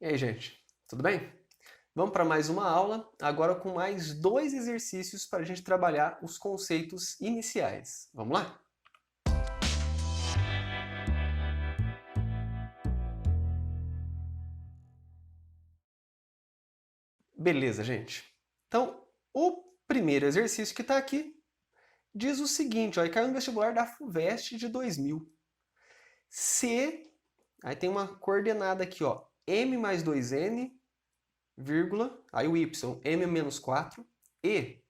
E aí, gente, tudo bem? Vamos para mais uma aula, agora com mais dois exercícios para a gente trabalhar os conceitos iniciais. Vamos lá? Beleza, gente. Então, o primeiro exercício que está aqui diz o seguinte, ó, e caiu no vestibular da FUVEST de 2000. Se, aí tem uma coordenada aqui, ó, m mais 2n, vírgula, aí o y, m menos 4, e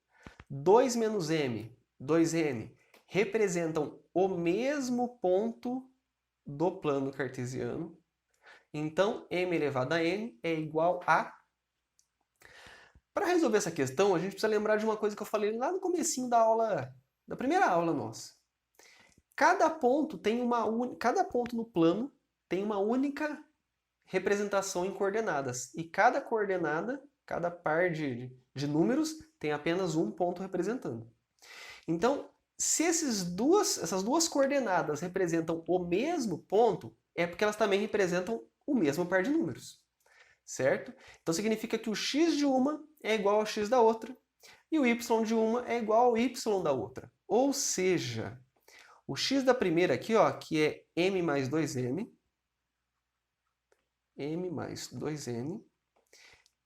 2 menos m, 2n, representam o mesmo ponto do plano cartesiano. Então, m elevado a n é igual a... Para resolver essa questão, a gente precisa lembrar de uma coisa que eu falei lá no comecinho da aula, da primeira aula nossa. Cada ponto no plano tem uma única representação em coordenadas. E cada coordenada, cada par de números, tem apenas um ponto representando. Então, se essas duas coordenadas representam o mesmo ponto, é porque elas também representam o mesmo par de números. Certo? Então significa que o x de uma é igual ao x da outra e o y de uma é igual ao y da outra. Ou seja, o x da primeira aqui, ó, que é m mais 2n,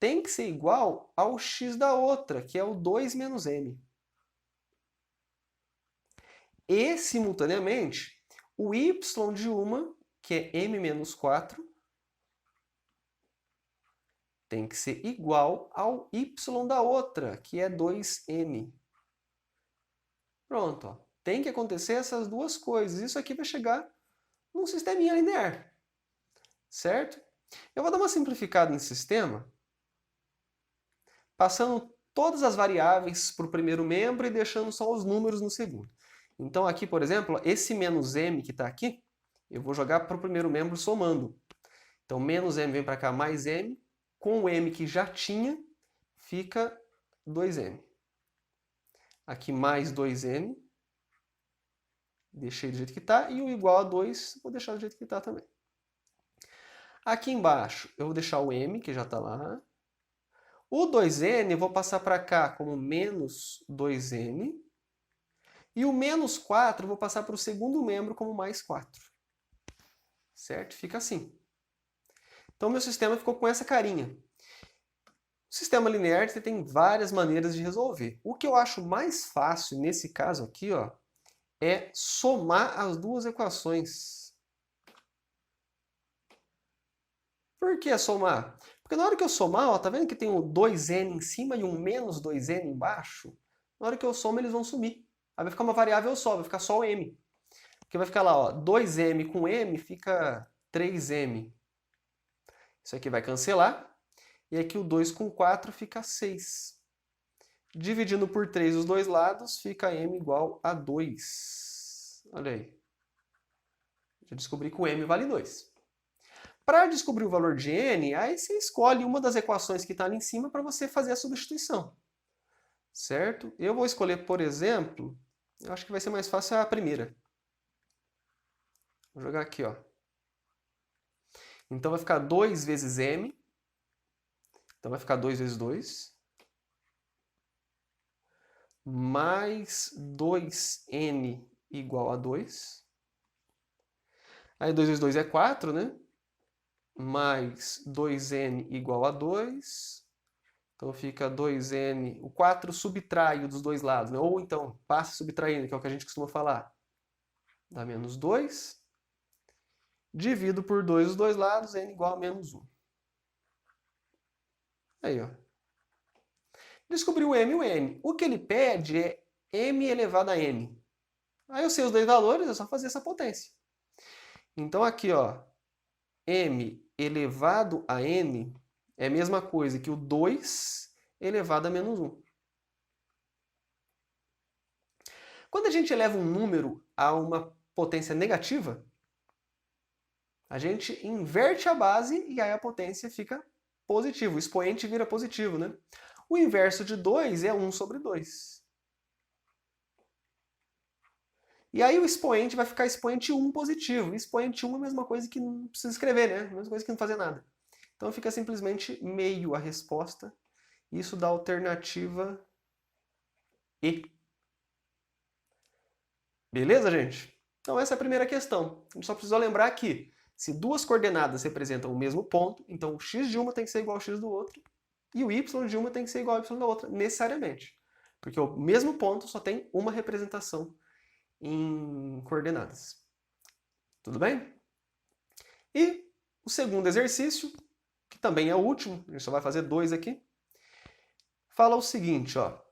tem que ser igual ao x da outra, que é o 2 menos m. E, simultaneamente, o y de uma, que é m menos 4, tem que ser igual ao y da outra, que é 2m. Pronto, ó. Tem que acontecer essas duas coisas. Isso aqui vai chegar num sisteminha linear. Certo? Eu vou dar uma simplificada nesse sistema, passando todas as variáveis para o primeiro membro e deixando só os números no segundo. Então aqui, por exemplo, esse menos m que está aqui, eu vou jogar para o primeiro membro somando. Então menos m vem para cá, mais m. Com o m que já tinha, fica 2m. Aqui mais 2m. Deixei do jeito que está. E o igual a 2, vou deixar do jeito que está também. Aqui embaixo, eu vou deixar o m, que já está lá. O 2n eu vou passar para cá como menos 2n. E o menos 4 eu vou passar para o segundo membro como mais 4. Certo? Fica assim. Então, meu sistema ficou com essa carinha. O sistema linear você tem várias maneiras de resolver. O que eu acho mais fácil nesse caso aqui, ó, é somar as duas equações. Por que somar? Porque na hora que eu somar, ó, tá vendo que tem um 2n em cima e um menos 2n embaixo? Na hora que eu somo, eles vão sumir. Aí vai ficar uma variável só, vai ficar só o m. Porque vai ficar lá, ó, 2m com m fica 3m. Isso aqui vai cancelar. E aqui o 2 com 4 fica 6. Dividindo por 3 os dois lados, fica m igual a 2. Olha aí. Já descobri que o m vale 2. Para descobrir o valor de n, aí você escolhe uma das equações que está ali em cima para você fazer a substituição. Certo? Eu vou escolher, por exemplo, eu acho que vai ser mais fácil a primeira. Vou jogar aqui, ó. Então vai ficar 2 vezes m. Então vai ficar 2 vezes 2. Mais 2n igual a 2. Aí 2 vezes 2 é 4, né? Mais 2n igual a 2. Então fica 2n. O 4 subtrai dos dois lados, né? Ou então passa subtraindo, que é o que a gente costuma falar. Dá menos 2. Divido por 2 os dois lados, n igual a menos 1. Aí, ó. Descobri o m e o n. O que ele pede é m elevado a n. Aí eu sei os dois valores, é só fazer essa potência. Então aqui, ó, m elevado a n é a mesma coisa que o 2 elevado a menos 1. Quando a gente eleva um número a uma potência negativa, a gente inverte a base e aí a potência fica positiva. O expoente vira positivo, né? O inverso de 2 é 1 sobre 2. E aí o expoente vai ficar expoente 1 positivo. Expoente 1 é a mesma coisa que não precisa escrever, né? A mesma coisa que não fazer nada. Então fica simplesmente meio a resposta. Isso dá a alternativa E. Beleza, gente? Então essa é a primeira questão. A gente só precisou lembrar que se duas coordenadas representam o mesmo ponto, então o x de uma tem que ser igual ao x do outro, e o y de uma tem que ser igual ao y da outra, necessariamente. Porque o mesmo ponto só tem uma representação em coordenadas. Tudo bem? E o segundo exercício, que também é o último, a gente só vai fazer 2 aqui, fala o seguinte, ó.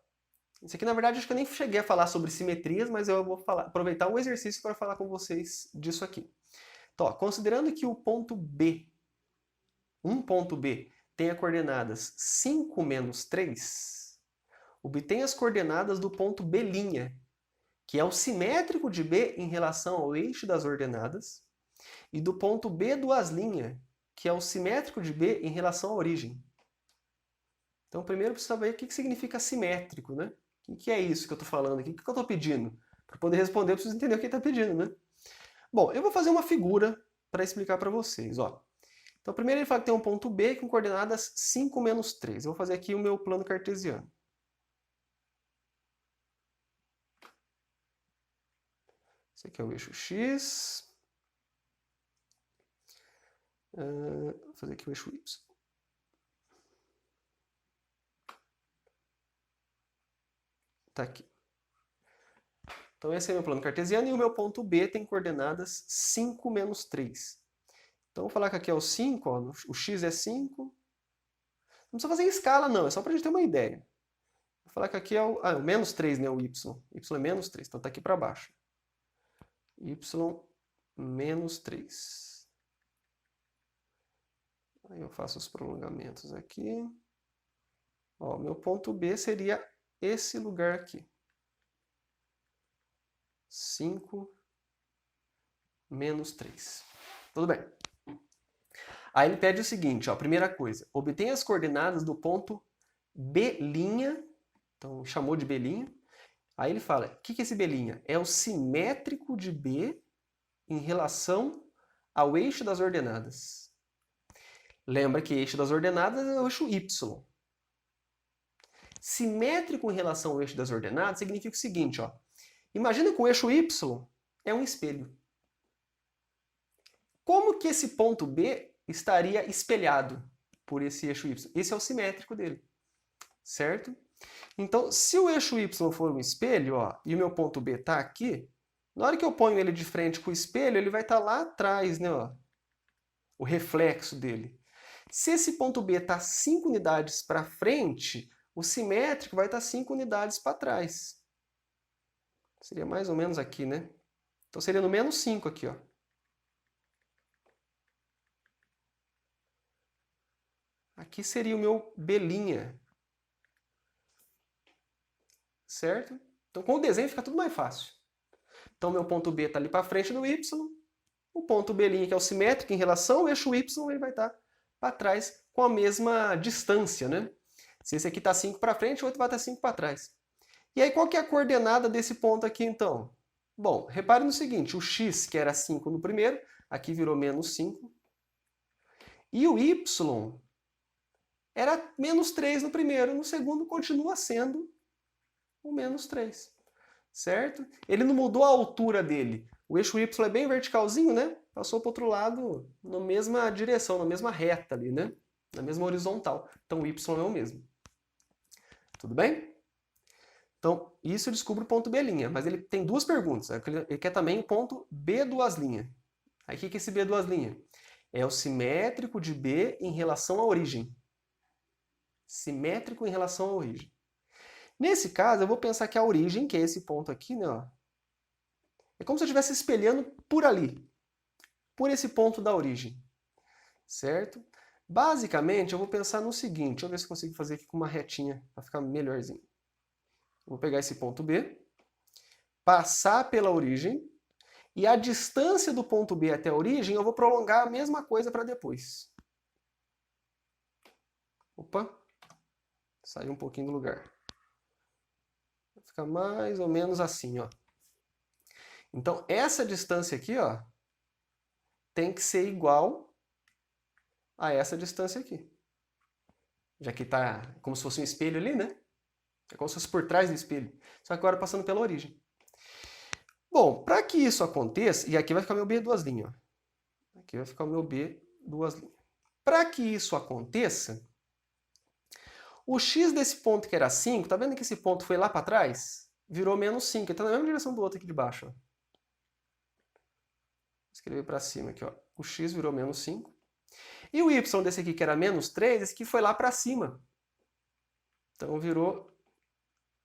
Isso aqui, na verdade, acho que eu nem cheguei a falar sobre simetrias, mas eu vou aproveitar o exercício para falar com vocês disso aqui. Então, ó, considerando que o ponto B, um ponto B, tenha coordenadas 5 menos 3, obtenha as coordenadas do ponto B', que é o simétrico de B em relação ao eixo das ordenadas, e do ponto B duas linha, que é o simétrico de B em relação à origem. Então, primeiro precisa saber o que significa simétrico, né? O que é isso que eu estou falando aqui? O que eu estou pedindo? Para poder responder, eu preciso entender o que ele está pedindo, né? Bom, eu vou fazer uma figura para explicar para vocês, ó. Então, primeiro ele fala que tem um ponto B com coordenadas 5 menos 3. Eu vou fazer aqui o meu plano cartesiano. Esse aqui é o eixo X. Vou fazer aqui o eixo Y. Tá aqui. Então esse é meu plano cartesiano e o meu ponto B tem coordenadas 5 menos 3. Então vou falar que aqui é o 5, ó, o x é 5. Não precisa fazer em escala não, é só para a gente ter uma ideia. Vou falar que aqui é o menos 3, né, o y. Y é menos 3, então está aqui para baixo. Y menos 3. Aí eu faço os prolongamentos aqui. Ó, meu ponto B seria esse lugar aqui. 5 menos 3. Tudo bem. Aí ele pede o seguinte, ó, primeira coisa, obtenha as coordenadas do ponto B', então chamou de B'. Aí ele fala, o que é esse B'? É o simétrico de B em relação ao eixo das ordenadas. Lembra que eixo das ordenadas é o eixo Y. Simétrico em relação ao eixo das ordenadas significa o seguinte, ó. Imagina que o eixo Y é um espelho. Como que esse ponto B estaria espelhado por esse eixo Y? Esse é o simétrico dele, certo? Então, se o eixo Y for um espelho, ó, e o meu ponto B está aqui, na hora que eu ponho ele de frente com o espelho, ele vai estar lá atrás, né, ó, o reflexo dele. Se esse ponto B está 5 unidades para frente, o simétrico vai estar 5 unidades para trás. Seria mais ou menos aqui, né? Então seria no menos 5 aqui, ó. Aqui seria o meu B'. Certo? Então com o desenho fica tudo mais fácil. Então meu ponto B está ali para frente do Y. O ponto B', que é o simétrico em relação ao eixo Y, ele vai estar para trás com a mesma distância, né? Se esse aqui está 5 para frente, o outro vai estar 5 para trás. E aí qual que é a coordenada desse ponto aqui, então? Bom, repare no seguinte, o x, que era 5 no primeiro, aqui virou menos 5. E o y era menos 3 no primeiro, no segundo continua sendo o menos 3, certo? Ele não mudou a altura dele. O eixo y é bem verticalzinho, né? Passou para o outro lado na mesma direção, na mesma reta ali, né? Na mesma horizontal. Então o y é o mesmo. Tudo bem? Então, isso eu descubro o ponto B', mas ele tem duas perguntas. Ele quer também o ponto B duas linha. Aí o que é esse B duas linha? É o simétrico de B em relação à origem. Simétrico em relação à origem. Nesse caso, eu vou pensar que a origem, que é esse ponto aqui, né, ó, é como se eu estivesse espelhando por ali, por esse ponto da origem, certo? Basicamente, eu vou pensar no seguinte, deixa eu ver se eu consigo fazer aqui com uma retinha, para ficar melhorzinho. Vou pegar esse ponto B, passar pela origem, e a distância do ponto B até a origem, eu vou prolongar a mesma coisa para depois. Opa, saiu um pouquinho do lugar. Fica mais ou menos assim, ó. Então, essa distância aqui, ó, tem que ser igual a essa distância aqui. Já que está como se fosse um espelho ali, né? É como se fosse por trás do espelho. Só que agora passando pela origem. Bom, para que isso aconteça, e aqui vai ficar meu B duas linhas. Ó. Aqui vai ficar o meu B duas linhas. Para que isso aconteça, o x desse ponto que era 5, tá vendo que esse ponto foi lá para trás? Virou menos 5, ele está na mesma direção do outro aqui de baixo. Ó. Vou escrever para cima aqui, ó. O x virou menos 5. E o y desse aqui, que era menos 3, esse aqui foi lá para cima. Então virou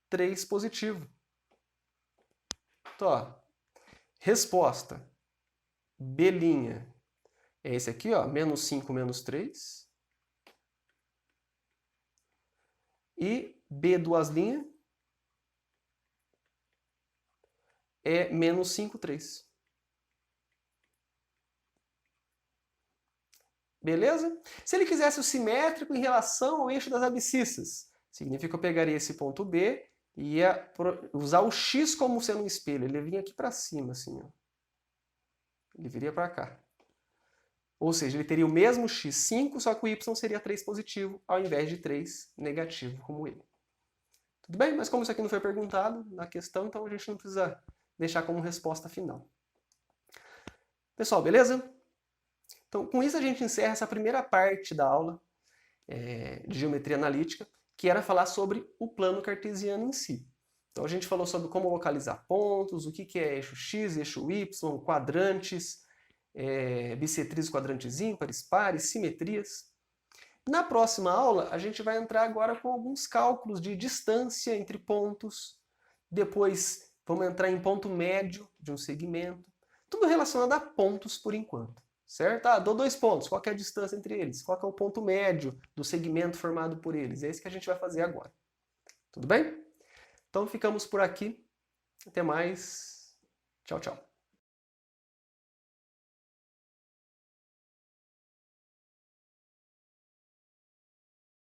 3 positivo. Então, ó, resposta B' é esse aqui, ó, menos 5 menos 3. E B duas linhas é menos 5, 3. Beleza? Se ele quisesse o simétrico em relação ao eixo das abscissas, significa que eu pegaria esse ponto B e ia usar o x como sendo um espelho. Ele vinha aqui para cima, assim, ó. Ele viria para cá. Ou seja, ele teria o mesmo x, 5, só que o y seria 3 positivo, ao invés de 3 negativo, como ele. Tudo bem? Mas como isso aqui não foi perguntado na questão, então a gente não precisa deixar como resposta final. Pessoal, beleza? Então, com isso a gente encerra essa primeira parte da aula de geometria analítica, que era falar sobre o plano cartesiano em si. Então a gente falou sobre como localizar pontos, o que é eixo x, eixo y, quadrantes, bissetrizes, quadrantes ímpares, pares, simetrias. Na próxima aula, a gente vai entrar agora com alguns cálculos de distância entre pontos. Depois, vamos entrar em ponto médio de um segmento. Tudo relacionado a pontos por enquanto. Certo? Ah, dou 2 pontos. Qual que é a distância entre eles? Qual que é o ponto médio do segmento formado por eles? É isso que a gente vai fazer agora. Tudo bem? Então ficamos por aqui. Até mais. Tchau, tchau.